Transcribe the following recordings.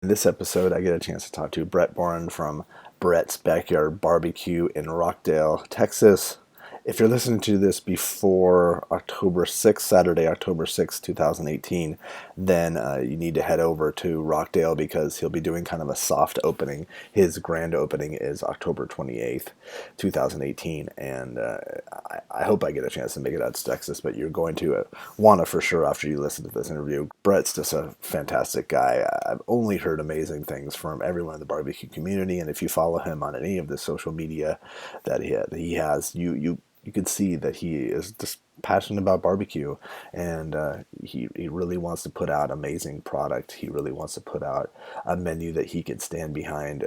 In this episode, I get a chance to talk to Brett Boren from Brett's Backyard Barbecue in Rockdale, Texas. If you're listening to this before October 6th, Saturday, October 6th, 2018, then you need to head over to Rockdale because he'll be doing kind of a soft opening. His grand opening is October 28th, 2018, and I hope I get a chance to make it out to Texas, but you're going to want to for sure after you listen to this interview. Brett's just a fantastic guy. I've only heard amazing things from everyone in the barbecue community, and if you follow him on any of the social media that he has, you can see that he is just passionate about barbecue, and he really wants to put out amazing product. He really wants to put out a menu that he can stand behind.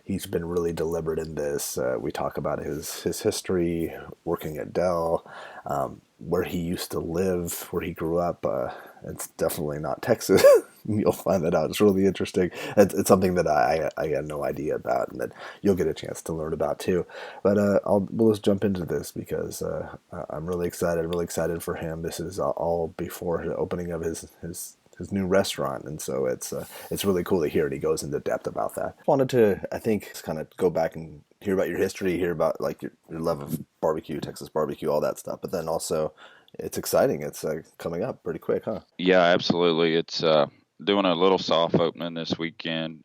He's been really deliberate in this. We talk about his history working at Dell, where he used to live, where he grew up. It's definitely not Texas. You'll find that out. It's really interesting. It's something that I had no idea about, and that you'll get a chance to learn about too. But we'll just jump into this because I'm really excited. Really excited for him. This is all before the opening of his new restaurant, and so it's really cool to hear. And he goes into depth about that. Wanted to, I think, kind of go back and hear about your history, hear about like your love of barbecue, Texas barbecue, all that stuff. But then also, it's exciting. It's coming up pretty quick, huh? Yeah, absolutely. It's doing a little soft opening this weekend.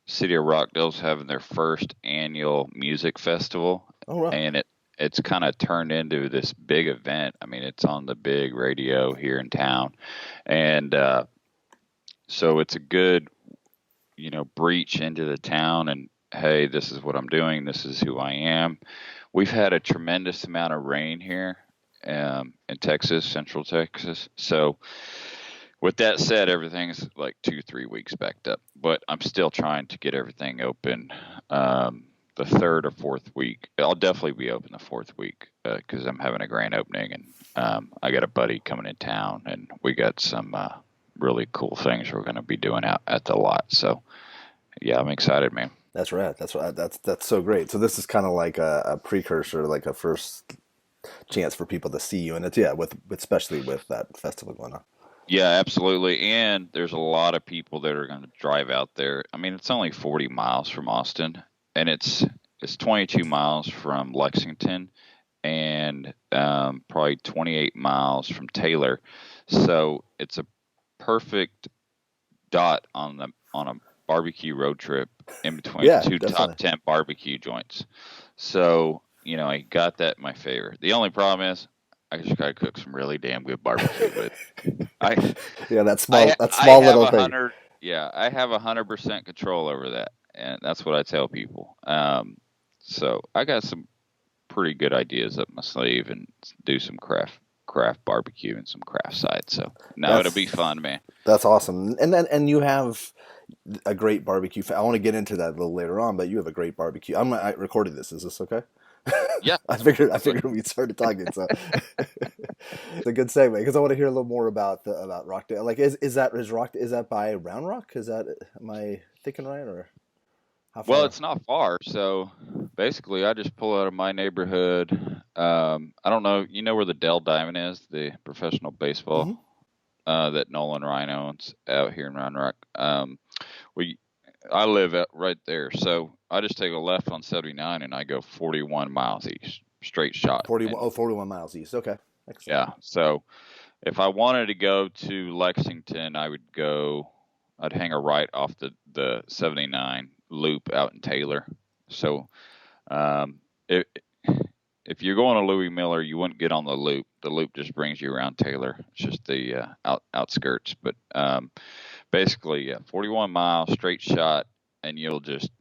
City of Rockdale's having their first annual music festival, Oh, wow. and it's kind of turned into this big event. I mean, it's on the big radio here in town, and so it's a good, breach into the town. And hey, this is what I'm doing. This is who I am. We've had a tremendous amount of rain here in Texas, Central Texas. So with that said, everything's like 2, 3 weeks backed up, but I'm still trying to get everything open. The third or fourth week, I'll definitely be open the fourth week because I'm having a grand opening, and I got a buddy coming in town, and we got some really cool things we're going to be doing out at the lot. So yeah, I'm excited, man. That's right. That's so great. So this is kind of like a precursor, like a first chance for people to see you, and it's with especially with that festival going on. Yeah, absolutely. And there's a lot of people that are going to drive out there. I mean, it's only 40 miles from Austin, and it's 22 miles from Lexington, and probably 28 miles from Taylor. So it's a perfect dot on a barbecue road trip in between Yeah, two definitely. top 10 barbecue joints. So, I got that in my favor. The only problem is I just got to cook some really damn good barbecue. But I Yeah, that I small have little a thing. hundred. Yeah, I have 100% control over that, and that's what I tell people. So I got some pretty good ideas up my sleeve, and do some craft barbecue and some craft sides. So no, it'll be That's fun, man. that's awesome. And you have a great barbecue. I want to get into that a little later on, but you have a great barbecue. I recorded this. Is this okay? Yeah, I figured we started talking, so it's a good segue because I want to hear a little more about Rockdale. Like, is that by Round Rock? Is that, am I thinking right, or how well, far? it's not far. So basically, I just pull out of my neighborhood. I don't know. You know where the Dell Diamond is, the professional Hmm. baseball that Nolan Ryan owns out here in Round Rock. We I live right there, so I just take a left on 79 and I go 41 miles east, straight shot. 41, And oh, 41 miles east. Okay, excellent. yeah, so if I wanted to go to Lexington, I'd hang a right off the 79 loop out in Taylor. So um, if if you're going to Louis Miller, you wouldn't get on the loop. The loop just brings you around Taylor. It's just the outskirts. But basically, 41 miles straight shot, and you'll just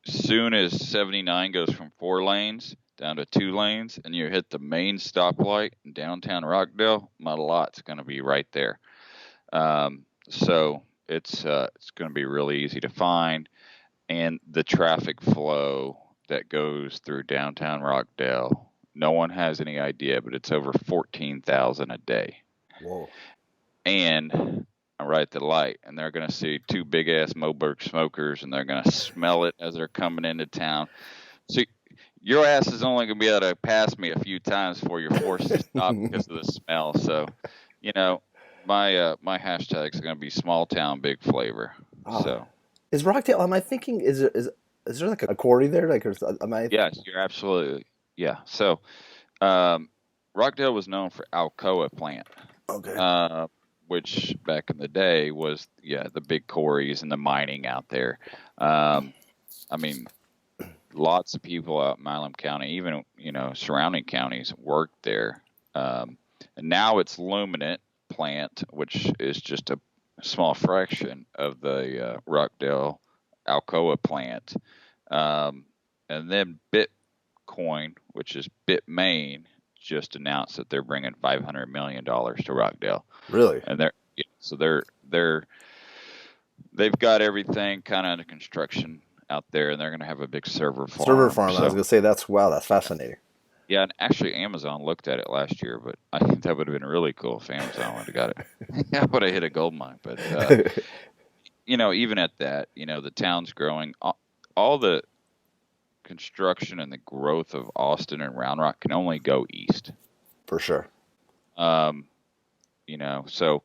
soon as 79 goes from 4 lanes down to 2 lanes, and you hit the main stoplight in downtown Rockdale, my lot's going to be right there. So it's going to be really easy to find, and the traffic flow that goes through downtown Rockdale, no one has any idea, but it's over 14,000 a day. Whoa. And I'm right at the light, and they're going to see two big ass Moberg smokers, and they're going to smell it as they're coming into town. So your ass is only going to be able to pass me a few times before you're forced to stop because of the smell. So, you know, my hashtag is going to be small town big flavor. Oh, So is Rockdale? Am I thinking? Is there like a quarry there? Like, am I? yes, you're absolutely yeah. So um, Rockdale was known for Alcoa plant, Okay. uh, which back in the day was the big quarries and the mining out there. Um, I mean, lots of people out in Milam County, even surrounding counties, worked there. And now it's Luminant plant, which is just a small fraction of the Rockdale Alcoa plant. Um, and then Bitcoin, which is Bitmain, just announced that they're bringing $500 million to Rockdale, Really? and they've got everything kind of under construction out there, and they're going to have a big server Server farm. farm. I was So gonna say that's wow. That's fascinating. yeah, and actually Amazon looked at it last year, but I think that would have been really cool if Amazon would have got it. I would have hit a gold mine. But even at that, the town's growing. All the construction and the growth of Austin and Round Rock can only go east. For sure. Um, so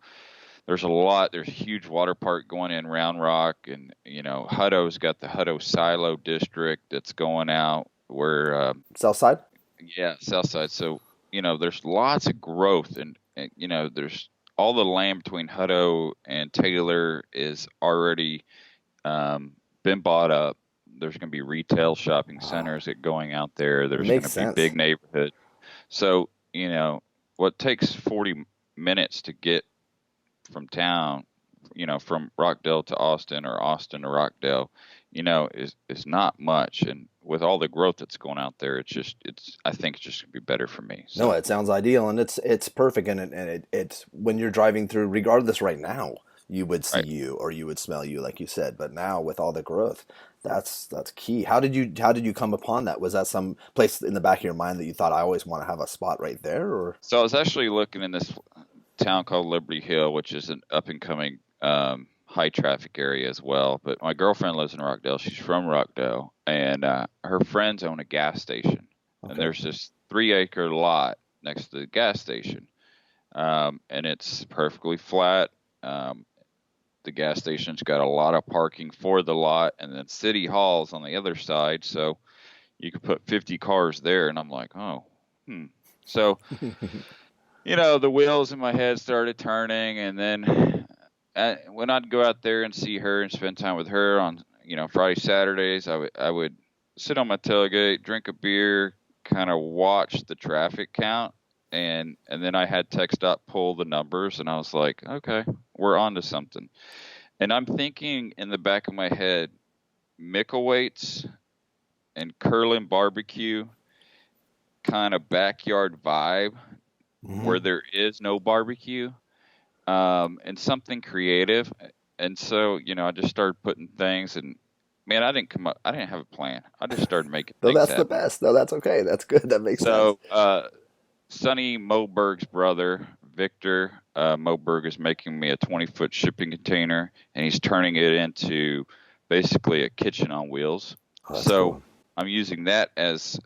there's a lot. There's a huge water park going in Round Rock, and Hutto's got the Hutto Silo District that's going out where South side. yeah, South Side. So there's lots of growth, and there's all the land between Hutto and Taylor is already been bought up. There's going to be retail shopping Wow. centers that going out there. It There's going makes to be sense. big neighborhoods. So what takes 40 minutes to get from town, from Rockdale to Austin or Austin to Rockdale, is not much. And with all the growth that's going out there, I think it's just gonna be better for me. No, So it sounds ideal, and it's perfect, and it's when you're driving through, regardless. Right now, you would see right. you or you would smell you, like you said. But now, with all the growth, that's key. How did you come upon that? Was that some place in the back of your mind that you thought I always want to have a spot right there, or? So I was actually looking in this town called Liberty Hill, which is an up and coming high traffic area as well. But my girlfriend lives in Rockdale. She's from Rockdale, and her friends own a gas station. And Okay. there's this 3-acre lot next to the gas station, and it's perfectly flat. Um, the gas station's got a lot of parking for the lot, and then City Hall's on the other side, so you could put 50 cars there. And I'm like, oh, so the wheels in my head started turning, and then when I'd go out there and see her and spend time with her on Friday Saturdays, I would sit on my tailgate, drink a beer, kind of watch the traffic count, and then I had TxDOT pull the numbers, and I was like, okay, we're on to something. And I'm thinking in the back of my head, Mickelwait's and Curlin barbecue kind of backyard vibe Hmm. where there is no barbecue, and something creative. And so, I just started putting things, and man, I didn't have a plan. I just started making No, things that's the happen. best. No, that's okay. That's good. That makes sense. So, Sonny Moberg's brother, Victor Moberg, is making me a 20-foot shipping container, and he's turning it into basically a kitchen on wheels. Oh, that's So cool. I'm using that as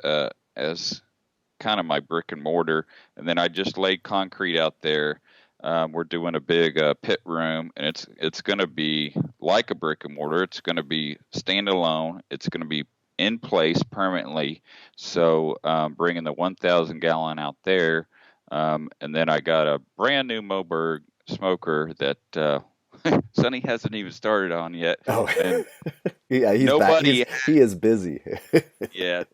kind of my brick and mortar, and then I just laid concrete out there. We're doing a big pit room, and it's going to be like a brick and mortar. It's going to be standalone. It's going to be in place permanently. So bringing the 1,000 gallon out there, and then I got a brand new Moberg smoker that Sonny hasn't even started on yet, Oh, and yeah. He's back. nobody He is busy. yet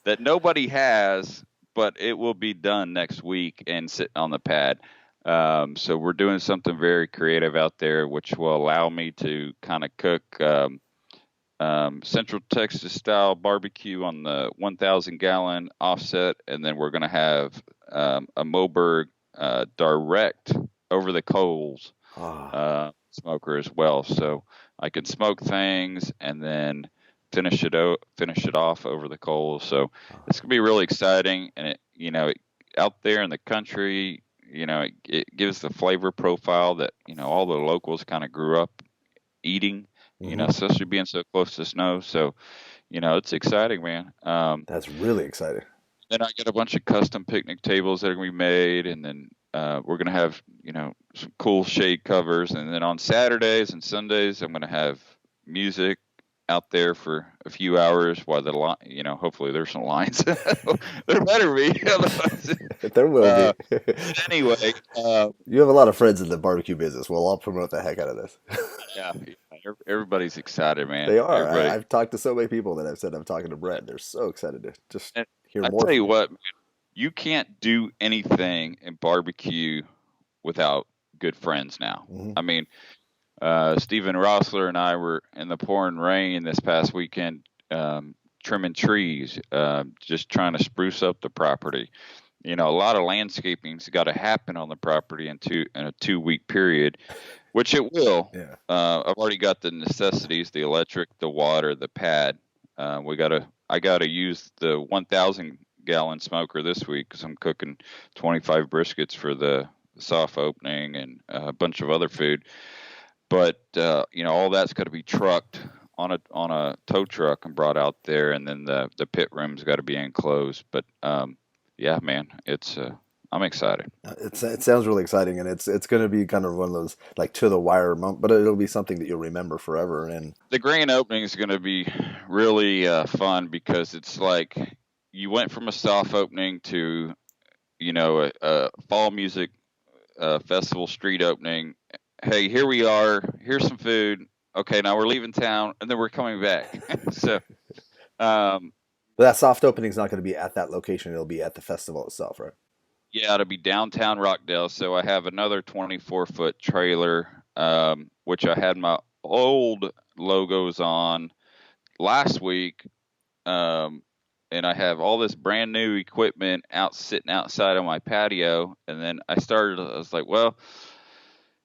that nobody has, but it will be done next week and sit on the pad. So we're doing something very creative out there, which will allow me to kind of cook Central Texas style barbecue on the 1,000 gallon offset, and then we're going to have a Moberg direct over the coals Ah, smoker as well. So I can smoke things and then finish it off over the coals. So it's gonna be really exciting, and out there in the country, it gives the flavor profile that all the locals kind of grew up eating. hmm. Especially being so close to snow. So it's exciting, man. That's really exciting. Then I got a bunch of custom picnic tables that are gonna be made, and then we're going to have, some cool shade covers. And then on Saturdays and Sundays, I'm going to have music out there for a few hours while hopefully there's some lines. There better be. Otherwise, There will be. anyway, You have a lot of friends in the barbecue business. We'll all promote the heck out of this. yeah, everybody's excited, man. They are. Everybody. I've talked to so many people that I've said I'm talking to Brett. They're so excited to just And hear I more tell from you you. what, you can't do anything in barbecue without good friends now. Hmm. I mean, Stephen Rossler and I were in the pouring rain this past weekend, trimming trees, just trying to spruce up the property. A lot of landscaping's got to happen on the property in a 2 week period, which it will. Yeah. I've already got the necessities: the electric, the water, the pad. I gotta use the 1,000-gallon smoker this week because I'm cooking 25 briskets for the soft opening and a bunch of other food. But all that's got to be trucked on a tow truck and brought out there, and then the pit room's got to be enclosed. But yeah, man, I'm excited. It sounds really exciting, and it's going to be kind of one of those like to the wire moment, but it'll be something that you'll remember forever. And The grand opening is going to be really fun because it's like you went from a soft opening to a fall music festival street opening. Hey, here we are. Here's some food. Okay, now we're leaving town, and then we're coming back. So, um, that soft opening is not going to be at that location; it'll be at the festival itself, right? yeah, it'll be downtown Rockdale. So I have another 24-foot trailer, which I had my old logos on last week, um, and I have all this brand new equipment sitting outside on my patio. And then I was like, well,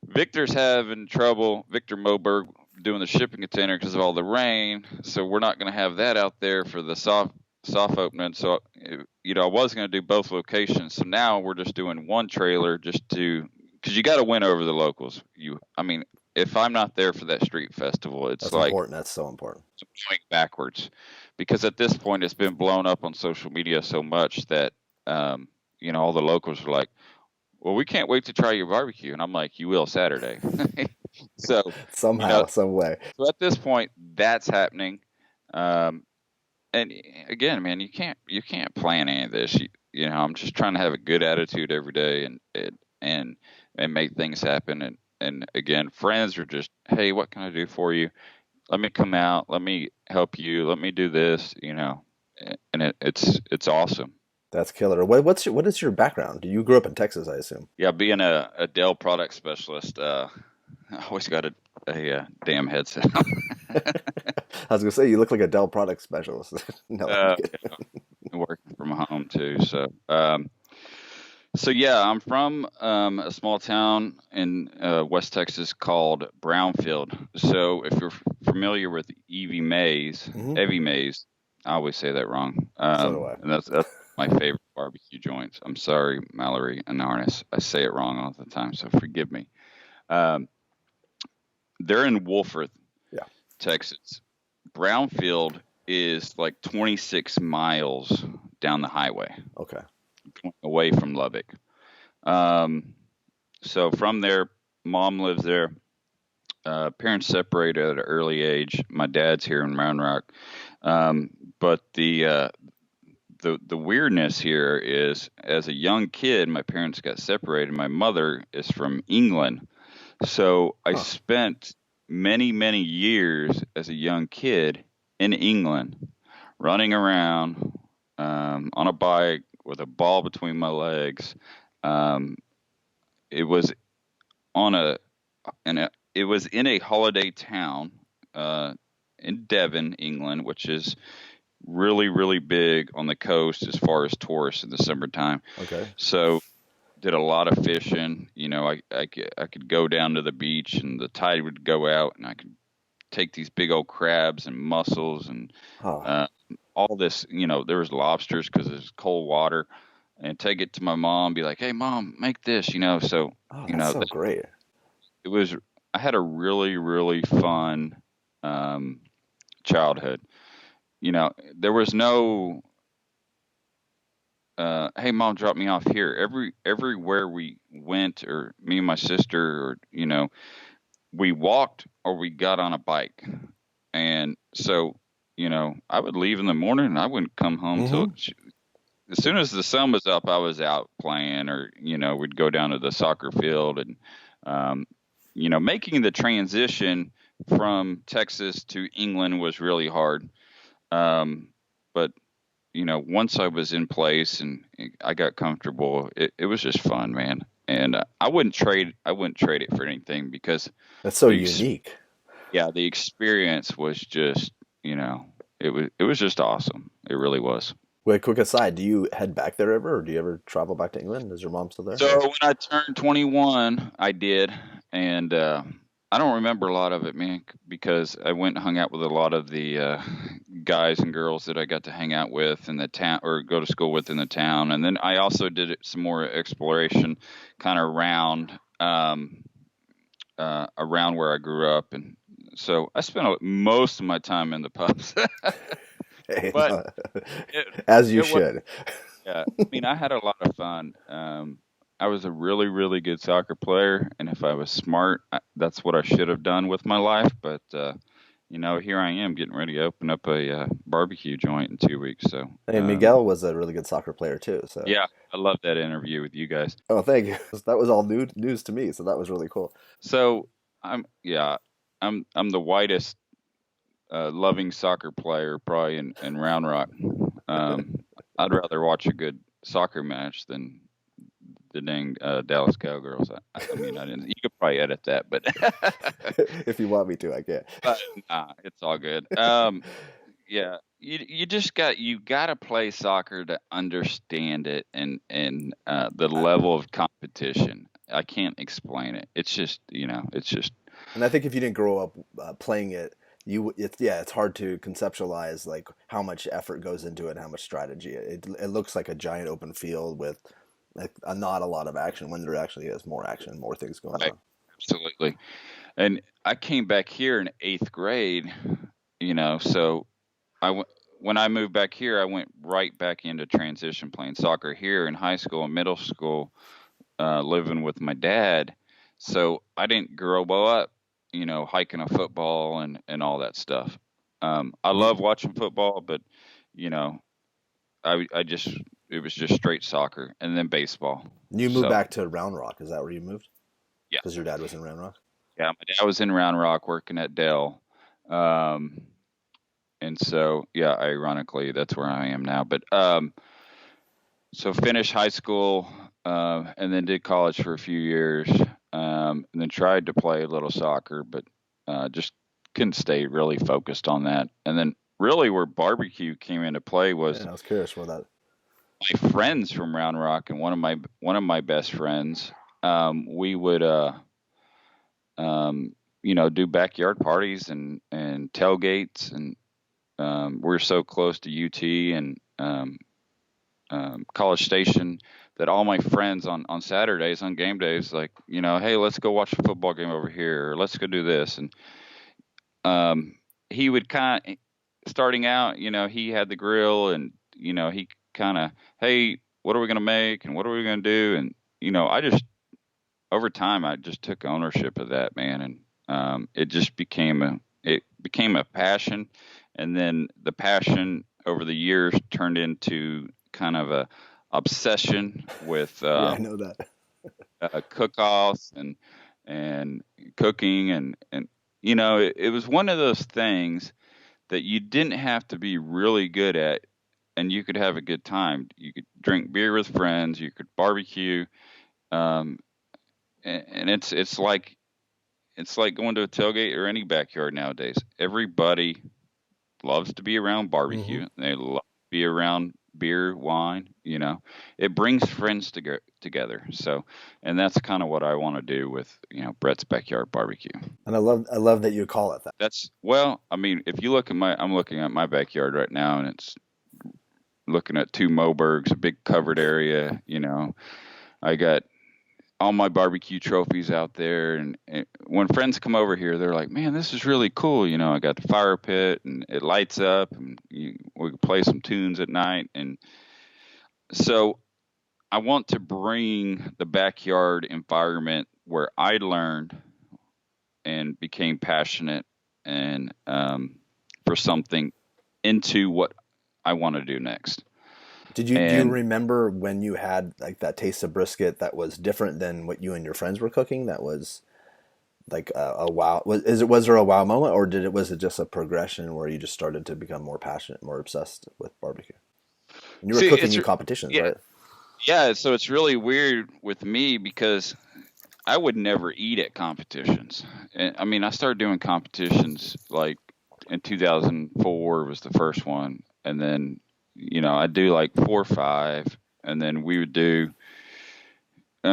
Victor's having trouble, Victor Moberg, doing the shipping container because of all the rain. So we're not going to have that out there for the soft opening. So, I was going to do both locations. So now we're just doing one trailer because you got to win over the locals. I mean, if I'm not there for that street festival, it's That's like important. That's so important. going backwards, because at this point it's been blown up on social media so much that, all the locals are like, well, we can't wait to try your barbecue. And I'm like, you will Saturday. So, Somehow, some way. so at this point that's happening. Um, and again, man, you can't plan any of this. I'm just trying to have a good attitude every day and and make things happen. And again, friends are just, hey, what can I do for you? Let me come out. Let me help you. Let me do this. And it's awesome. That's killer. What is your background? You grew up in Texas, I assume. Yeah, being a Dell product specialist, I always got a damn headset. I was gonna say you look like a Dell product specialist. No, I'm uh, kidding. Working from home too. So yeah, I'm from a small town in West Texas called Brownfield. So if you're familiar with Hmm. Evie Mays, I always say that wrong. So do I. And that's my favorite barbecue joints. I'm sorry, Mallory and Arnis. I say it wrong all the time, so forgive me. Um, they're in Wolford, Yeah. Texas. Brownfield is like 26 miles down the highway Okay. away from Lubbock. Um, so from there, mom lives there. Parents separated at an early age. My dad's here in Round Rock. But the weirdness here is, as a young kid, my parents got separated. My mother is from England, so I Huh. spent many, many years as a young kid in England, running around on a bike with a ball between my legs. Um, it was on it was in a holiday town uh, in Devon, England, which is really, really big on the coast as far as tourists in the summertime. Okay. So did a lot of fishing. I could go down to the beach and the tide would go out, and I could take these big old crabs and mussels and Oh, uh, all this. There was lobsters because there's cold water, and take it to my mom, be like, "Hey, mom, make this." So oh, you that's know so that great. it was. I had a really, really fun um, childhood. There was no hey, mom, drop me off here. Everywhere we went, or me and my sister, or we walked or we got on a bike. And so, I would leave in the morning and I wouldn't come home till Mm-hmm. as soon as the sun was up. I was out playing, or we'd go down to the soccer field. And um, making the transition from Texas to England was really hard. But once I was in place and I got comfortable, it was just fun, man. And I wouldn't trade it for anything, because That's so the ex- unique. yeah, the experience was just, you know, it was just awesome. It really was. Wait, quick aside, do you head back there ever, or do you ever travel back to England? Is your mom still there? So Or when I turned 21, I did, and I don't remember a lot of it, man, because I went and hung out with a lot of the guys and girls that I got to hang out with in the town or go to school with in the town, and then I also did some more exploration, kind of around where I grew up, and so I spent most of my time in the pubs. hey, But no, it as you it was should. yeah. I mean, I had a lot of fun. I was a really, really good soccer player, and if I was smart, that's what I should have done with my life. But here I am getting ready to open up a barbecue joint in 2 weeks. So, Hey, Miguel was a really good soccer player too. So, yeah, I love that interview with you guys. oh, thank you. That was all new news to me. So that was really cool. So, I'm the whitest loving soccer player probably in Round Rock. Um, I'd rather watch a good soccer match than the dang Dallas Cowgirls. I mean, I didn't. You could probably edit that, but If you want me to, I can. but nah, it's all good. Yeah, you got to play soccer to understand it, and the level of competition. I can't explain it. It's just it's just And I think if you didn't grow up playing it, it's hard to conceptualize like how much effort goes into it and how much strategy. It looks like a giant open field with like not a lot of action when there actually is more action, more things going right, on. absolutely. And I came back here in eighth grade. So I went when I moved back here, I went right back into transition playing soccer here in high school and middle school, living with my dad. So I didn't grow up, hiking a football and all that stuff. I You love watching football, but you know, I just it was just straight soccer and then baseball. you moved So back to Round Rock? Is that where you moved? yeah, Because your dad was in Round Rock. yeah. My dad was in Round Rock working at Dell, um, and so yeah, ironically, that's where I am now. But so finished high school, and then did college for a few years, and then tried to play a little soccer, but just couldn't stay really focused on that. And then really where barbecue came into play was Yeah, I was curious where that. my friends from Round Rock, and one of my best friends. We would do backyard parties and tailgates, and we're so close to UT and College Station that all my friends on Saturdays, on game days, like, hey, let's go watch a football game over here, or let's go do this. And um, he would starting out, he had the grill, and, he kind of, hey, what are we going to make? And what are we going to do? And, over time, I just took ownership of that, man. And it became a passion. And then the passion over the years turned into kind of a obsession with Yeah, I know that. cook-offs and cooking, and it was one of those things that you didn't have to be really good at, and you could have a good time. You could drink beer with friends, you could barbecue, um, and it's like going to a tailgate or any backyard nowadays. Everybody loves to be around Hmm. barbecue. They love to be around beer, wine. It brings friends together. So, and that's kind of what I want to do with Brett's Backyard Barbecue. And I love that you call it that. Well, I mean, if you look at I'm looking at my backyard right now, and it's looking at two Mobergs, a big covered area. I got all my barbecue trophies out there, and when friends come over here, they're like, man, this is really cool. I got the fire pit and it lights up, and we can play some tunes at night. And So I want to bring the backyard environment where I learned and became passionate and for something into what I want to do next. Do you And remember when you had like that taste of brisket that was different than what you and your friends were cooking? That was like a wow. Was there a wow moment, or was it just a progression where you just started to become more passionate, more obsessed with barbecue? And you were see, cooking in competitions, yeah, right? yeah. So it's really weird with me because I would never eat at competitions. And, I mean, I started doing competitions like in 2004 was the first one, and then I do like 4 or 5, and then we would do.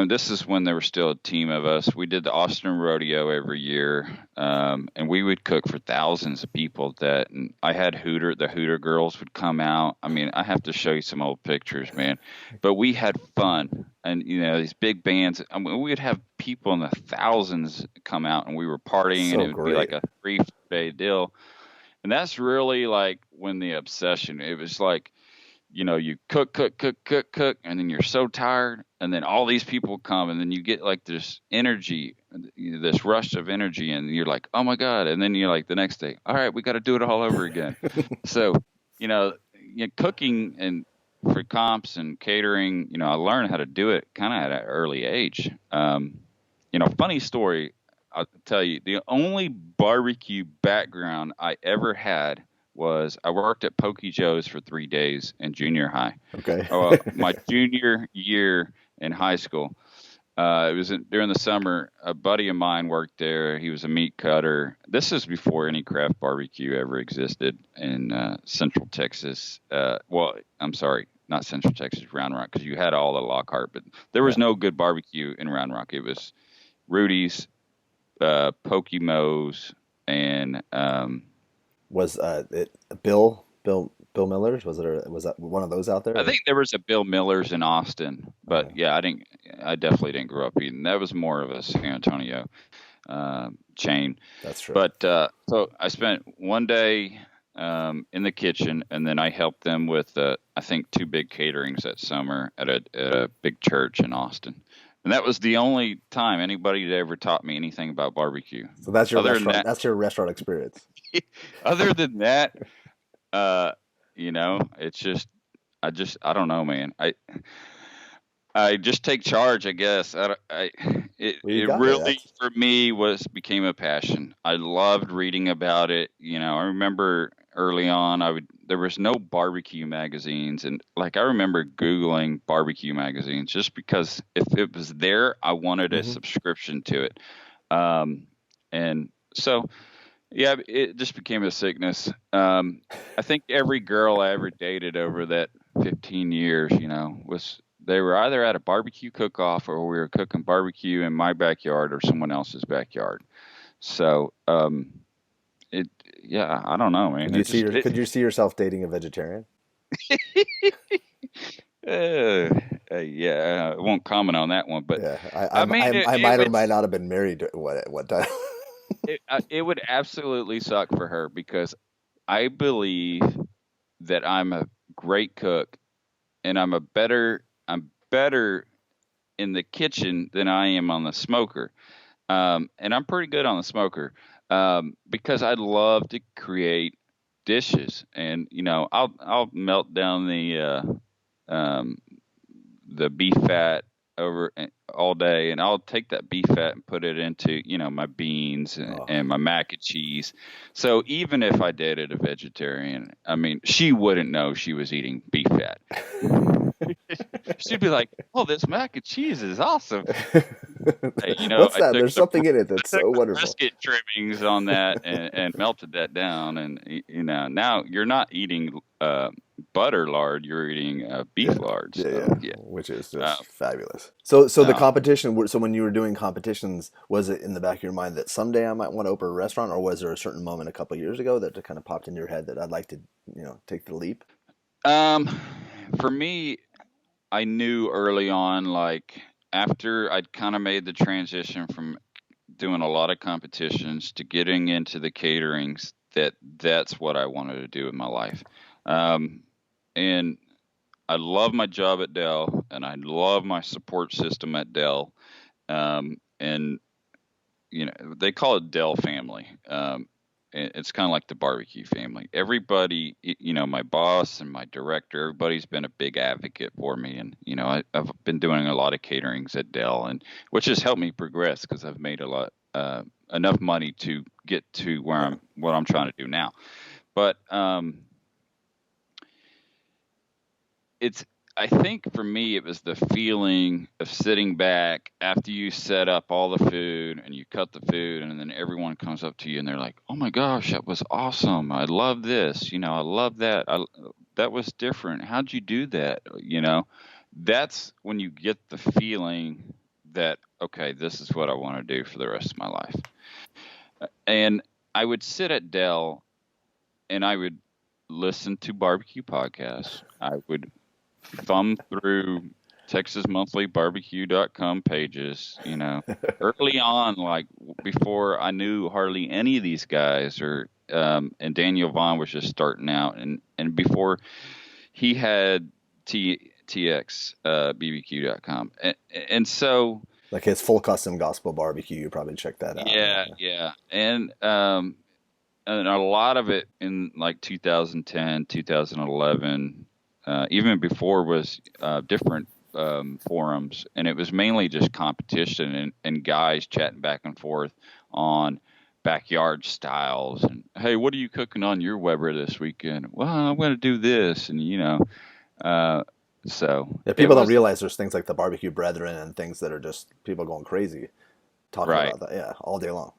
This is when there was still a team of us. We did the Austin Rodeo every year, and we would cook for thousands of people. And I had the Hooter girls would come out. I mean, I have to show you some old pictures, man. But we had fun, and these big bands. I mean, we would have people in the thousands come out, and we were partying, and So it would be like great. a 3 day deal. And that's really like when the obsession. It was like you cook, cook, cook, cook, cook, and then you're so tired, and then all these people come, and then you get like this energy, this rush of energy, and you're like, oh my god, and then you're like the next day, all right, we got to do it all over again. So, cooking and for comps and catering, I learned how to do it kind of at an early age. Funny story. I'll tell you, the only barbecue background I ever had was I worked at Pokey Joe's for 3 days in junior high. Okay. My junior year in high school. It was during the summer. A buddy of mine worked there. He was a meat cutter. This is before any craft barbecue ever existed in Central Texas. Well, I'm sorry, not Central Texas, Round Rock, because you had all the Lockhart, but there was Yeah. no good barbecue in Round Rock. It was Rudy's, Pokemo's, and Was it Bill Miller's? Was that one of those out there? I Or? think there was a Bill Miller's in Austin. But Okay, yeah, I definitely didn't grow up eating. That was more of a San Antonio chain. that's true. But so I spent one day in the kitchen, and then I helped them with I think 2 big caterings that summer at a big church in Austin. And that was the only time anybody had ever taught me anything about barbecue. So that's your Other than restaurant. that, That's your restaurant experience. other than that, uh, it's just I don't know, man. I just take charge, I guess. Well, you It got it. really That's for me became a passion. I loved reading about it. I remember early on there was no barbecue magazines, and like I remember Googling barbecue magazines just because if it was there, I wanted a hmm subscription to it. Um, and so yeah, it just became a sickness. I think every girl I ever dated over that 15 years, was they were either at a barbecue cook-off or we were cooking barbecue in my backyard or someone else's backyard. So, it, yeah, I don't know, man. could you see yourself dating a vegetarian? Yeah, I won't comment on that one, but Yeah, I mean, I might or might not have been married to one at one time. it would absolutely suck for her because I believe that I'm a great cook and I'm better in the kitchen than I am on the smoker. And I'm pretty good on the smoker because I love to create dishes, and I'll melt down um, the beef fat over all day, and I'll take that beef fat and put it into my beans Oh, and my mac and cheese. So even if I dated a vegetarian, I mean, she wouldn't know she was eating beef fat. She'd be like, "Oh, this mac and cheese is awesome." what's I that? took There's something in it that's took so the wonderful. brisket trimmings on that and melted that down, and now you're not eating butter lard, you're eating Yeah, beef lard. yeah, So yeah, yeah, which is uh, just fabulous. So the no, competition. So when you were doing competitions, was it in the back of your mind that someday I might want to open a restaurant, or was there a certain moment a couple of years ago that kind of popped into your head that I'd like to, take the leap? um, for me, I knew early on, like after I'd kind of made the transition from doing a lot of competitions to getting into the caterings, that's what I wanted to do in my life. Um, and I love my job at Dell, and I love my support system at Dell. And they call it Dell family. It's kind of like the barbecue family. Everybody, my boss and my director, everybody's been a big advocate for me. And, I've been doing a lot of caterings at Dell, and which has helped me progress because I've made enough money to get to what I'm trying to do now. But I think for me, it was the feeling of sitting back after you set up all the food and you cut the food, and then everyone comes up to you and they're like, "Oh my gosh, that was awesome! I love this. I love that. That was different. How'd you do that?" That's when you get the feeling that, okay, this is what I want to do for the rest of my life. And I would sit at Dell and I would listen to barbecue podcasts. I would thumb through TexasMonthlyBarbecue.com pages, early on, like before I knew hardly any of these guys, and Daniel Vaughn was just starting out, and before he had TX BBQ.com, and so like his full custom gospel barbecue, you probably check that out. Yeah, and a lot of it in like 2010, 2011. Even before was different forums, and it was mainly just competition and guys chatting back and forth on backyard styles and, hey, what are you cooking on your Weber this weekend? Well, I'm going to do this, and so yeah, people don't realize there's things like the Barbecue Brethren and things that are just people going crazy talking right, about that, yeah, all day long.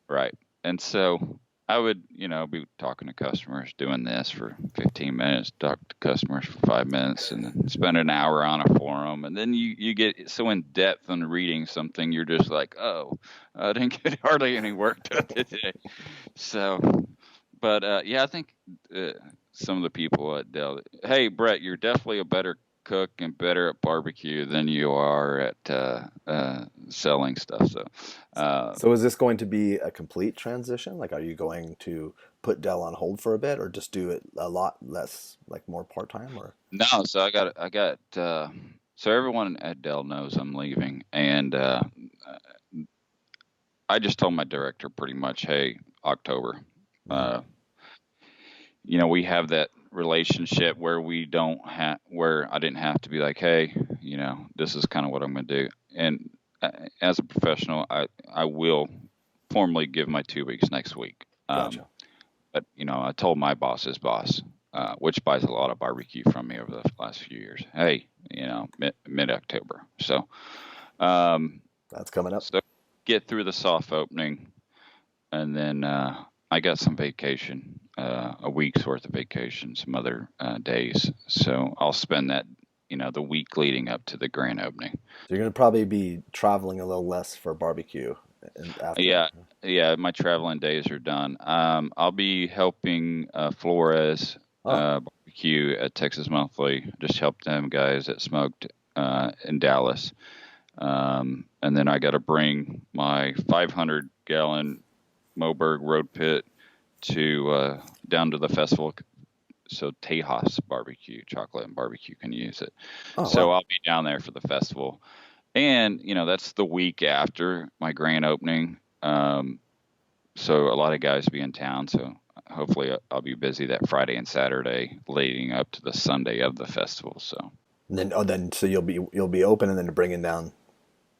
right, and so I would, be talking to customers, doing this for 15 minutes, talk to customers for 5 minutes, and then spend an hour on a forum. And then you get so in depth on reading something, you're just like, oh, I didn't get hardly any work done today. So, but yeah, I think some of the people at Dell, hey, Brett, you're definitely a better cook and better at barbecue than you are at selling stuff. So is this going to be a complete transition? Like, are you going to put Dell on hold for a bit, or just do it a lot less, like more part time? Or no, so I got. So everyone at Dell knows I'm leaving, and I just told my director pretty much, hey, October. Uh, we have that relationship where where I didn't have to be like, hey, this is kind of what I'm going to do. And as a professional, I will formally give my 2 weeks next week. gotcha. But I told my boss's boss, which buys a lot of barbecue from me over the last few years, hey, mid October. So That's coming up. so get through the soft opening, and then I got some vacation, a week's worth of vacation, some other days. So I'll spend that, the week leading up to the grand opening. So you're going to probably be traveling a little less for barbecue after. Yeah, my traveling days are done. I'll be helping Flores Oh, barbecue at Texas Monthly. Just helped them guys that smoked in Dallas. And then I got to bring my 500-gallon Moberg road pit to down to the festival, so Tejas Barbecue, chocolate and barbecue can use it. oh, So wow. I'll be down there for the festival, and that's the week after my grand opening. So a lot of guys will be in town. So hopefully I'll be busy that Friday and Saturday leading up to the Sunday of the festival. So And then so you'll be open, and then bringing down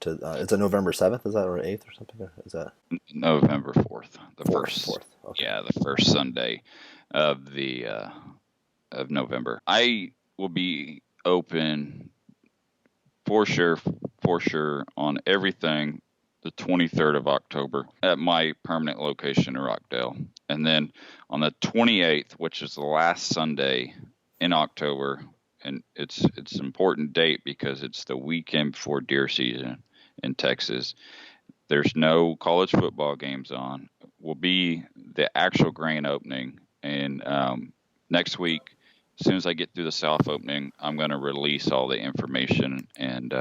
to it's a November 7th, is that, or 8th or something? Or is that November 4th, the 4th? first, 4th. Okay. yeah, the first Sunday of the of November. I will be open for sure on everything the 23rd of October at my permanent location in Rockdale. And then on the 28th, which is the last Sunday in October, and it's an important date because it's the weekend before deer season in Texas. There's no college football games on. Will be the actual grand opening, and next week, as soon as I get through the soft opening, I'm going to release all the information. And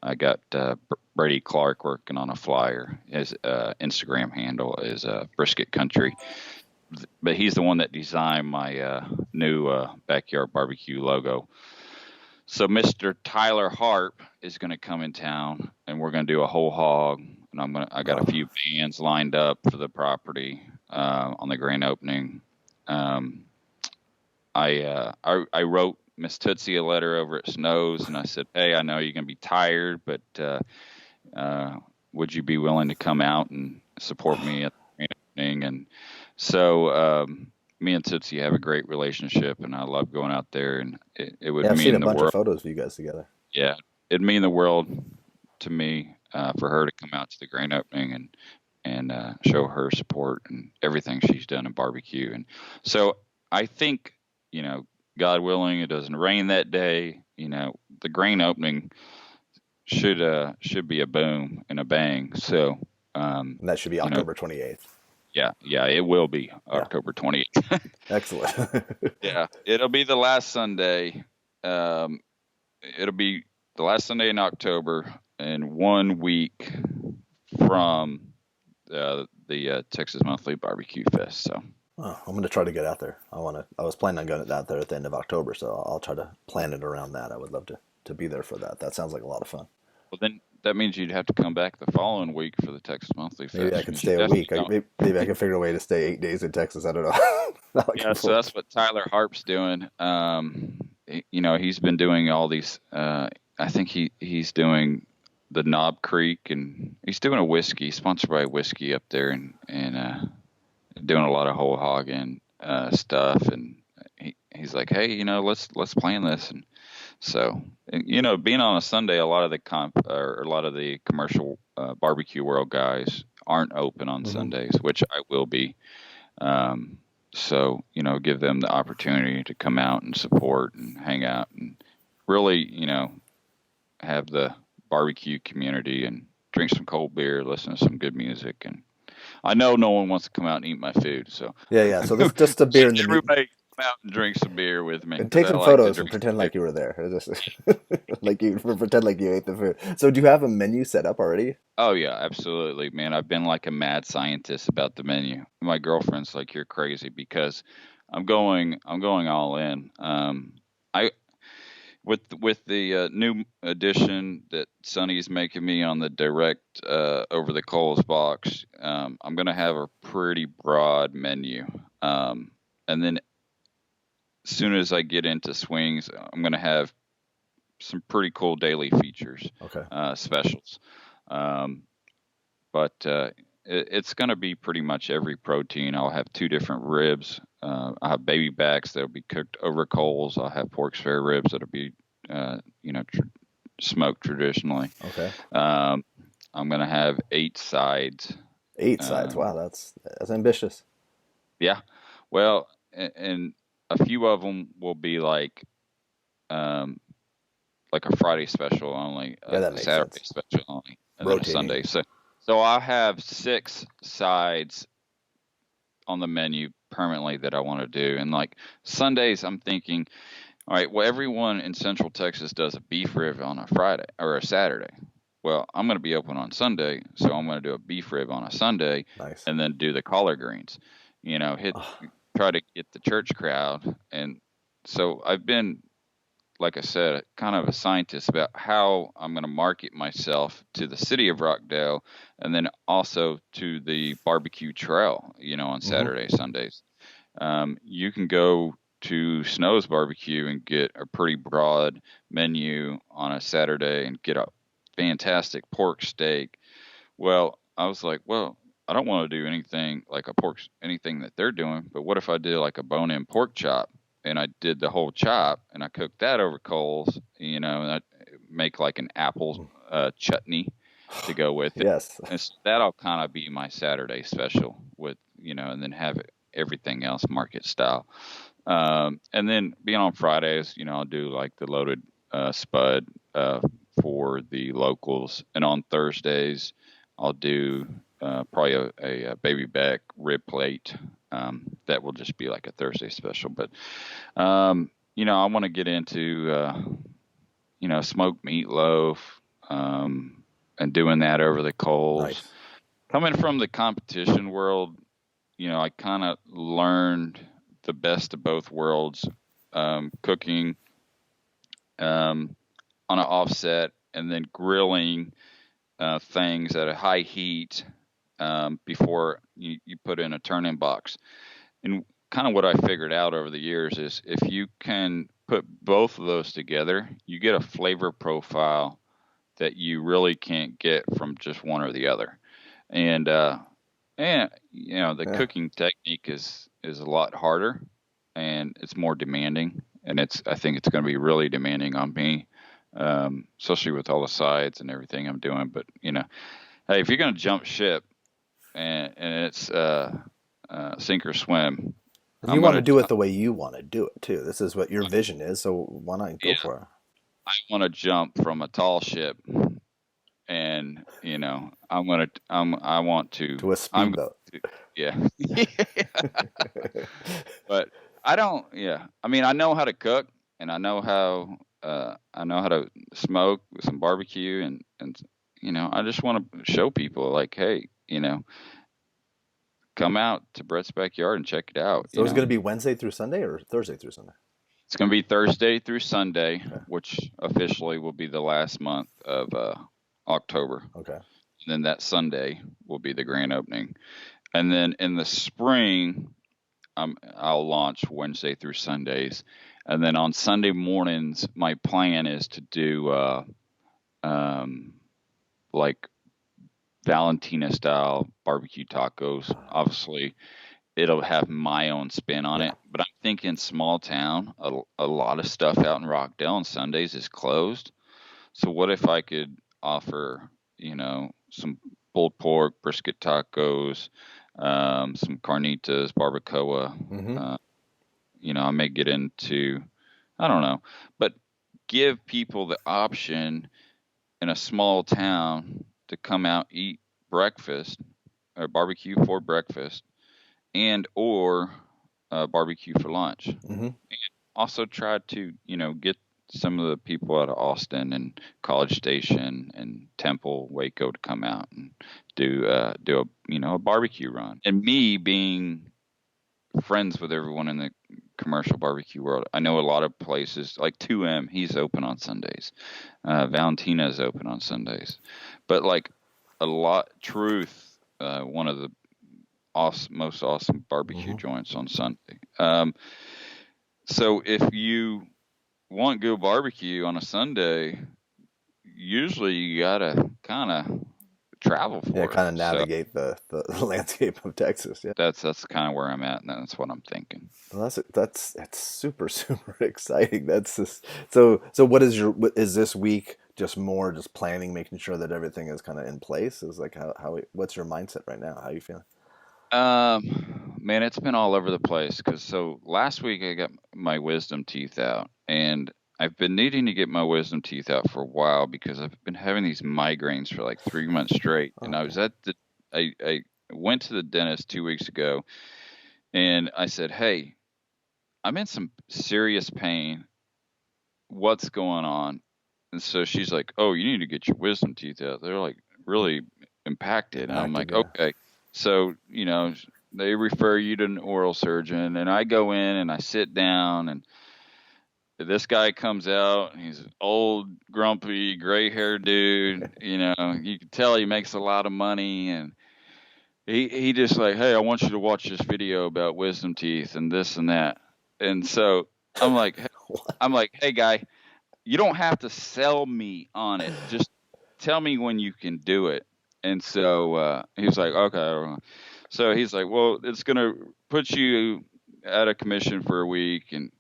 I got Brady Clark working on a flyer. His Instagram handle is Brisket Country, but he's the one that designed my new backyard barbecue logo. So Mr. Tyler Harp is going to come in town, and we're going to do a whole hog. And I got a few bands lined up for the property on the grand opening. I wrote Miss Tootsie a letter over at Snow's, and I said, hey, I know you're going to be tired, but would you be willing to come out and support me at the grand opening? And so me and Tootsie have a great relationship, and I love going out there, and it would Yeah, I've seen a mean the bunch of world. photos of you guys together. Yeah, it'd mean the world to me for her to come out to the grand opening and show her support and everything she's done in barbecue. And so I think, God willing, it doesn't rain that day. The grand opening should be a boom and a bang. So And that should be October 28th. Yeah, it will be October 28th. Excellent. Yeah, it'll be the last Sunday. It'll be the last Sunday in October, and 1 week from the Texas Monthly Barbecue Fest. So I'm going to try to get out there. I was planning on going out there at the end of October, so I'll try to plan it around that. I would love to be there for that. That sounds like a lot of fun. well, then that means you'd have to come back the following week for the Texas Monthly Fest. Maybe I could stay a week. Maybe I can figure a way to stay 8 days in Texas. I don't know. Yeah, so that's what Tyler Harp's doing. He's been doing all these. I think he's doing the Knob Creek, and he's doing a whiskey sponsored by whiskey up there, and doing a lot of whole hogging stuff. And he's like, hey, let's plan this. And so, being on a Sunday, a lot of the commercial barbecue world guys aren't open on Sundays, which I will be. So, give them the opportunity to come out and support and hang out and really, have the barbecue community and drink some cold beer, listen to some good music. And I know no one wants to come out and eat my food. So yeah. So this just a beer and everybody come out and drink some beer with me. And take some photos and pretend like you were there. Just pretend like you ate the food. So do you have a menu set up already? Oh yeah, absolutely, man. I've been like a mad scientist about the menu. My girlfriend's like, you're crazy, because I'm going all in. With the new addition that Sonny's making me on the direct over the coals box, I'm going to have a pretty broad menu. And then as soon as I get into swings, I'm going to have some pretty cool daily features, specials. But it's going to be pretty much every protein. I'll have 2 different ribs. I'll have baby backs that'll be cooked over coals. I'll have pork spare ribs that'll be, smoked traditionally. Okay. I'm going to have 8 sides. 8 sides. Wow, that's ambitious. Yeah. Well, and a few of them will be like a Friday special only, a Saturday special only, and then a Sunday. So I'll have 6 sides on the menu permanently that I want to do. And like Sundays, I'm thinking, all right, well, everyone in Central Texas does a beef rib on a Friday or a Saturday. Well, I'm going to be open on Sunday, so I'm going to do a beef rib on a Sunday, and then do the collard greens. Try to get the church crowd. And so I've been, like I said, kind of a scientist about how I'm going to market myself to the city of Rockdale, and then also to the barbecue trail, on Saturday, Sundays. You can go to Snow's Barbecue and get a pretty broad menu on a Saturday and get a fantastic pork steak. Well, I was like, I don't want to do anything like anything that they're doing, but what if I did like a bone-in pork chop, and I did the whole chop and I cooked that over coals, and I make like an apple chutney to go with it. Yes. And so that'll kind of be my Saturday special with, and then have everything else market style. And then being on Fridays, I'll do like the loaded spud for the locals. And on Thursdays, I'll do probably a baby back rib plate. That will just be like a Thursday special. But, I want to get into, smoked meatloaf and doing that over the coals. Nice. Coming from the competition world, I kind of learned the best of both worlds, cooking on an offset, and then grilling things at a high heat before you put in a turn-in box. And kind of what I figured out over the years is if you can put both of those together, you get a flavor profile that you really can't get from just one or the other. And the Yeah. cooking technique is a lot harder, and it's more demanding, and I think it's going to be really demanding on me, especially with all the sides and everything I'm doing. But hey, if you're going to jump ship and it's sink or swim, And you I'm want to gonna do it the way you want to do it too. This is what your vision is, so why not go yeah, for it? I want to jump from a tall ship, and I want to To a I'm speedboat. going to yeah. But I don't. Yeah, I mean, I know how to cook, and I know how to smoke with some barbecue, and I just want to show people like, hey, come out to Brett's backyard and check it out. So it's going to be Wednesday through Sunday or Thursday through Sunday? It's going to be Thursday through Sunday, Okay. which officially will be the last month of October. Okay. And then that Sunday will be the grand opening, and then in the spring, I'll launch Wednesday through Sundays, and then on Sunday mornings, my plan is to do um, like Valentina style barbecue tacos. Obviously, it'll have my own spin on Yeah. it, but I'm thinking small town. A lot of stuff out in Rockdale on Sundays is closed. So what if I could offer, some pulled pork, brisket tacos, some carnitas, barbacoa. Mm-hmm. Uh, I may get into, I don't know, but give people the option in a small town to come out, eat breakfast or barbecue for breakfast and or barbecue for lunch. Mm-hmm. Also try to, get some of the people out of Austin and College Station and Temple, Waco to come out and do a barbecue run. And me being friends with everyone in the commercial barbecue world, I know a lot of places like 2M. He's open on Sundays. Valentina is open on Sundays, but like a lot Truth, one of the most awesome barbecue Mm-hmm. joints on Sunday. So if you want good barbecue on a Sunday, usually you gotta kind of travel Yeah, for it. kind of So navigate the landscape of Texas. Yeah. that's kind of where I'm at, and that's what I'm thinking. Well, that's super super exciting. That's just so. What is is this week just more just planning, making sure that everything is kind of in place? Is like how what's your mindset right now? How are you feeling? Man, it's been all over the place because so last week I got my wisdom teeth out, and I've been needing to get my wisdom teeth out for a while because I've been having these migraines for like 3 months straight. And I Okay. was I went to the dentist 2 weeks ago, and I said, "Hey, I'm in some serious pain. What's going on?" And so she's like, "Oh, you need to get your wisdom teeth out. They're like really impacted." And I'm Impacted. like, Yeah. "Okay." So, they refer you to an oral surgeon, and I go in and I sit down, and this guy comes out, and he's an old, grumpy, gray-haired dude. You can tell he makes a lot of money, and he just like, "Hey, I want you to watch this video about wisdom teeth and this and that." And so I'm like, "Hey, guy, you don't have to sell me on it. Just tell me when you can do it." And so he was like, "Okay." So he's like, "Well, it's gonna put you at a commission for a week." And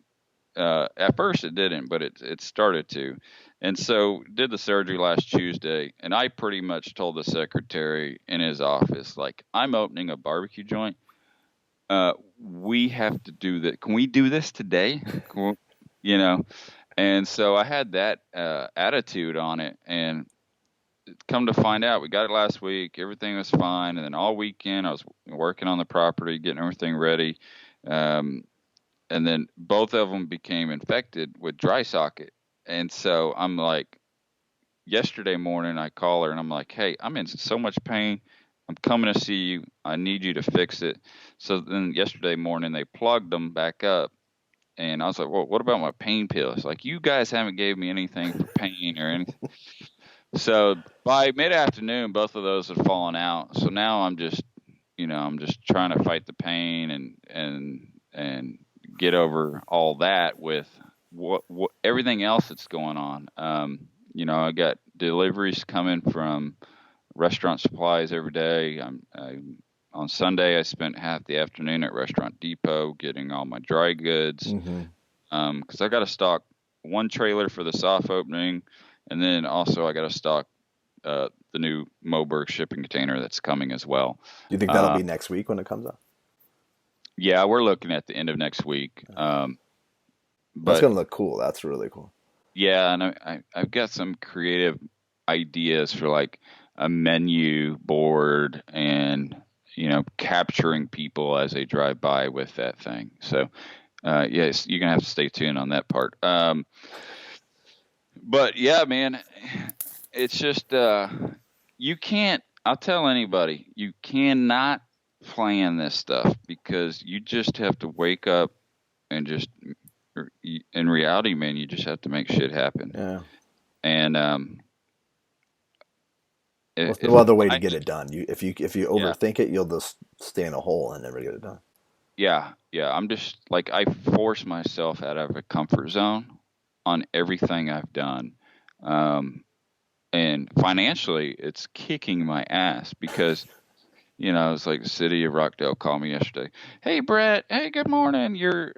at first it didn't, but it started to. And so did the surgery last Tuesday, and I pretty much told the secretary in his office, like, "I'm opening a barbecue joint. We have to do that. Can we do this today?" Cool. You know. And so I had that attitude on it, and come to find out, we got it last week. Everything was fine, and then all weekend I was working on the property, getting everything ready, um, and then both of them became infected with dry socket. And so I'm like, yesterday morning I call her and I'm like, "Hey, I'm in so much pain. I'm coming to see you. I need you to fix it." So then yesterday morning they plugged them back up, And I was like, well, what about my pain pills? Like, you guys haven't gave me anything for pain or anything. So by mid-afternoon, both of those had fallen out. So now I'm just, I'm just trying to fight the pain and get over all that with what everything else that's going on. I got deliveries coming from restaurant supplies every day. On Sunday, I spent half the afternoon at Restaurant Depot getting all my dry goods Mm-hmm. because I got to stock one trailer for the soft opening, and then also I got to stock the new Moberg shipping container that's coming as well. Do you think that'll be next week when it comes out? Yeah, we're looking at the end of next week. That's But gonna look cool. That's really cool. yeah, and I've got some creative ideas for like a menu board and capturing people as they drive by with that thing. So yes, you're gonna have to stay tuned on that part. But yeah, man, it's just you can't. I'll tell anybody, you cannot plan this stuff because you just have to wake up and just in reality, man, you just have to make shit happen. Yeah. And Well, there's no other way to I, get it done. If you yeah, overthink it, you'll just stay in a hole and never get it done. yeah, yeah. I'm just like I force myself out of a comfort zone on everything I've done. And financially, it's kicking my ass because it's like the city of Rockdale called me yesterday. Hey, Brett. Hey, good morning. Your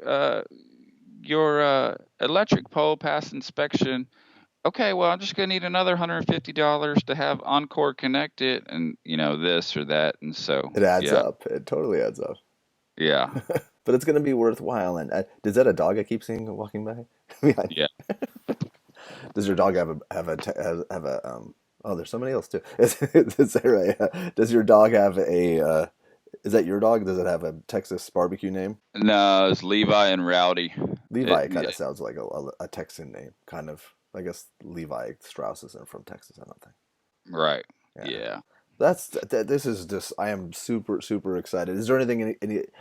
electric pole passed inspection. Okay, well, I'm just gonna need another $150 to have Encore connected, and this or that, and so It adds yeah, up. It totally adds up. yeah, But it's gonna be worthwhile. And is that a dog I keep seeing walking by? Behind? yeah. Does your dog have a Oh, there's somebody else too. Is there does your dog have a is that your dog? Does it have a Texas barbecue name? No, it's Levi and Rowdy. Levi kind of Yeah, sounds like a Texan name, kind of. I guess Levi Strauss isn't from Texas. I don't think. right. Yeah. Yeah. This is just I am super excited. Is there anything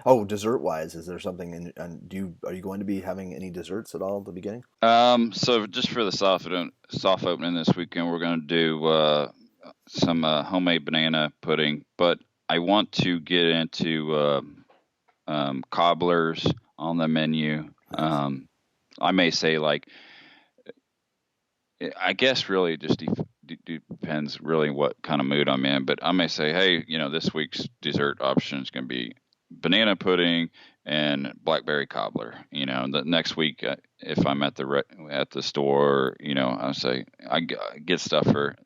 oh, dessert wise, is there something in and are you going to be having any desserts at all at the beginning? So just for the soft opening this weekend, we're gonna do some homemade banana pudding, but I want to get into cobblers on the menu. Nice. I may say like I guess really it just depends really what kind of mood I'm in. But I may say, hey, this week's dessert option is going to be banana pudding and blackberry cobbler. The next week, if I'm at the store, I say I get stuff for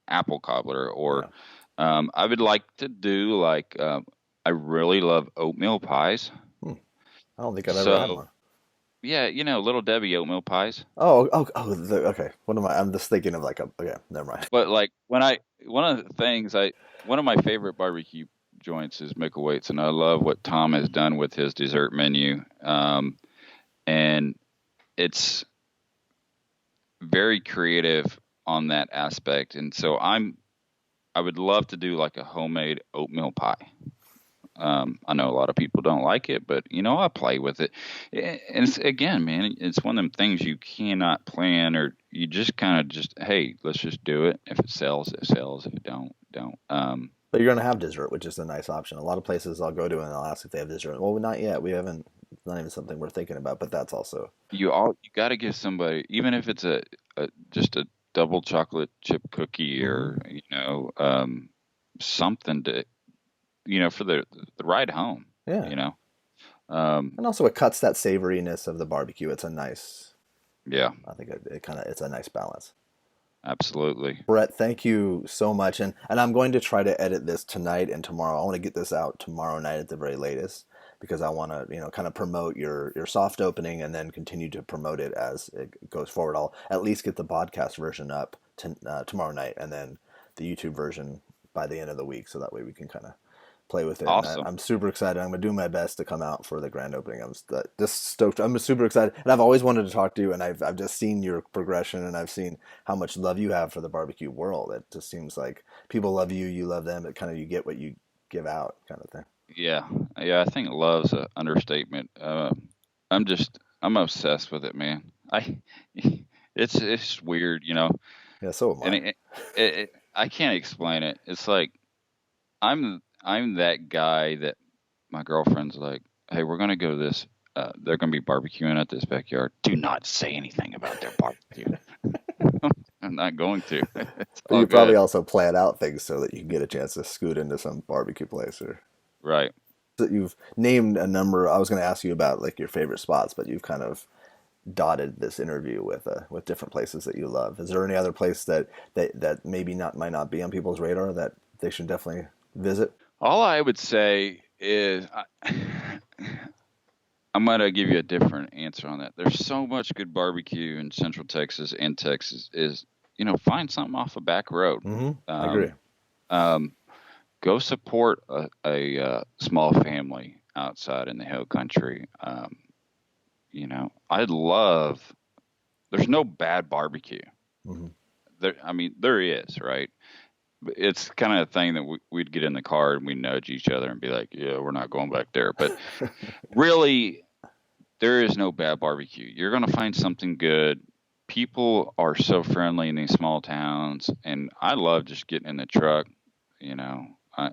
apple cobbler, or Yeah. I would like to do like I really love oatmeal pies. Hmm. I don't think I've ever had So one. yeah, Little Debbie oatmeal pies. Okay. What am I? I'm just thinking of like a. Okay, never mind. But like one of my favorite barbecue joints is Mickelwait's, and I love what Tom has done with his dessert menu. And it's very creative on that aspect. And so I would love to do like a homemade oatmeal pie. I know a lot of people don't like it, but I play with it. And it's again, man, it's one of them things you cannot plan, or you just kind of just, hey, let's just do it. If it sells, it sells. If it don't. But you're gonna have dessert, which is a nice option. A lot of places I'll go to and I'll ask if they have dessert. Well, not yet. We haven't. It's not even something we're thinking about. But that's also. You got to give somebody, even if it's a just a double chocolate chip cookie, Hmm. or something to for the ride home. Yeah. You know, um, And also it cuts that savoriness of the barbecue. It's a nice. yeah, I think it's a nice balance. absolutely. Brett, thank you so much, and I'm going to try to edit this tonight and tomorrow. I want to get this out tomorrow night at the very latest because I want to kind of promote your soft opening and then continue to promote it as it goes forward. I'll at least get the podcast version up tomorrow night and then the YouTube version by the end of the week, so that way we can kind of play with it. And Awesome. I'm super excited. I'm going to do my best to come out for the grand opening. I'm just stoked. I'm super excited. And I've always wanted to talk to you, and I've just seen your progression, and I've seen how much love you have for the barbecue world. It just seems like people love you, you love them. It kind of you get what you give out kind of thing. Yeah, yeah. I think love's an understatement. I'm just I'm obsessed with it, man. It's weird, Yeah, so am and I. I can't explain it. It's like I'm that guy that my girlfriend's like, hey, we're gonna go to this. They're gonna be barbecuing at this backyard. Do not say anything about their barbecue. I'm not going to. It's But all you probably good. also plan out things so that you can get a chance to scoot into some barbecue place or Right. that you've named a number. I was going to ask you about like your favorite spots, but you've kind of dotted this interview with different places that you love. Is there any other place that maybe not might not be on people's radar that they should definitely visit? All I would say is I'm gonna give you a different answer on that. There's so much good barbecue in Central Texas and Texas. Find something off a back road. Mm-hmm. I agree. Um, um, Go support a small family outside in the hill country. I'd love. There's no bad barbecue. Mm-hmm. I mean, there is, right? But it's kind of a thing that we'd get in the car and we nudge each other and be like, "Yeah, we're not going back there." But really, there is no bad barbecue. You're gonna find something good. People are so friendly in these small towns, and I love just getting in the truck. You know, I,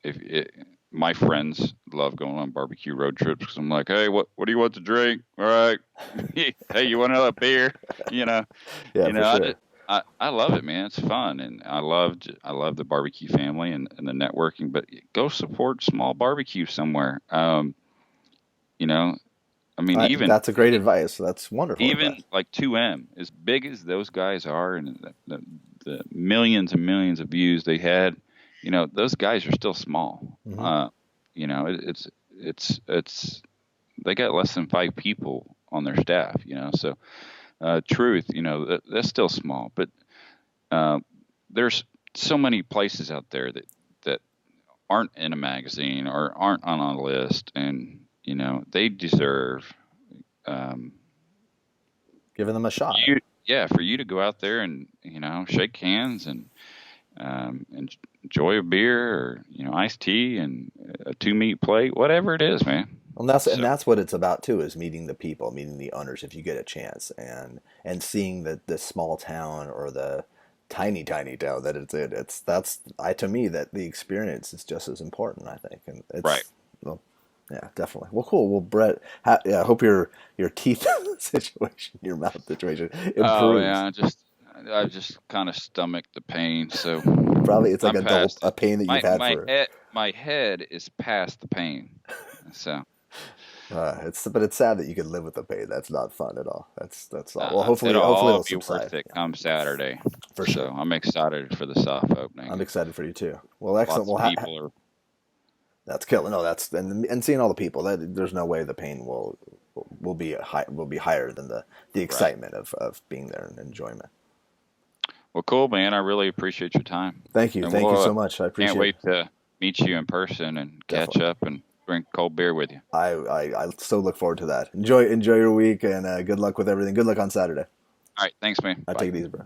if it, my friends love going on barbecue road trips because I'm like, hey, what do you want to drink? All right, hey, you want another beer? You know, Yeah, you for know, sure. I love it, man. It's fun, and I love the barbecue family and the networking. But go support small barbecue somewhere. You know, I mean, That's a great advice. That's wonderful even advice. like 2M, as big as those guys are, and the millions and millions of views they had, those guys are still small. Mm-hmm. It's they got less than 5 people on their staff. So truth, that's still small, but uh, there's so many places out there that aren't in a magazine or aren't on a list, and they deserve. Um, Giving them a shot. for you to go out there and shake hands and enjoy a beer or iced tea and a 2 meat plate, whatever it is, man. And So that's what it's about too, is meeting the people, meeting the owners if you get a chance, and seeing the small town or the tiny town that it's in. It's that's I to me that the experience is just as important, I think, and right. it's well, yeah, definitely. Well, cool. Well, Brett, yeah, I hope your teeth situation, your mouth situation Oh yeah, improves. I just kind of stomached the pain, so Probably it's like I'm adult past a it. pain that you've My had my for. head my head is past the pain, so It's sad that you can live with the pain. That's not fun at all. That's all. Well, it'll hopefully all it'll be worth subside. it Yeah, come Saturday. for So sure. I'm excited for the soft I'm opening. excited for you too. Well, excellent. Lots of Well, people are that's killer. No, that's and seeing all the people. There's no way the pain will be higher than the right. excitement of being there and enjoyment. Well, cool, man. I really appreciate your time, and Thank you we'll so much. I can't appreciate it. wait to meet you in person and catch Definitely. up and drink cold beer with you. I so look forward to that. Enjoy your week and good luck with everything. Good luck on Saturday. All right, thanks, man. I Bye. take it easy, bro.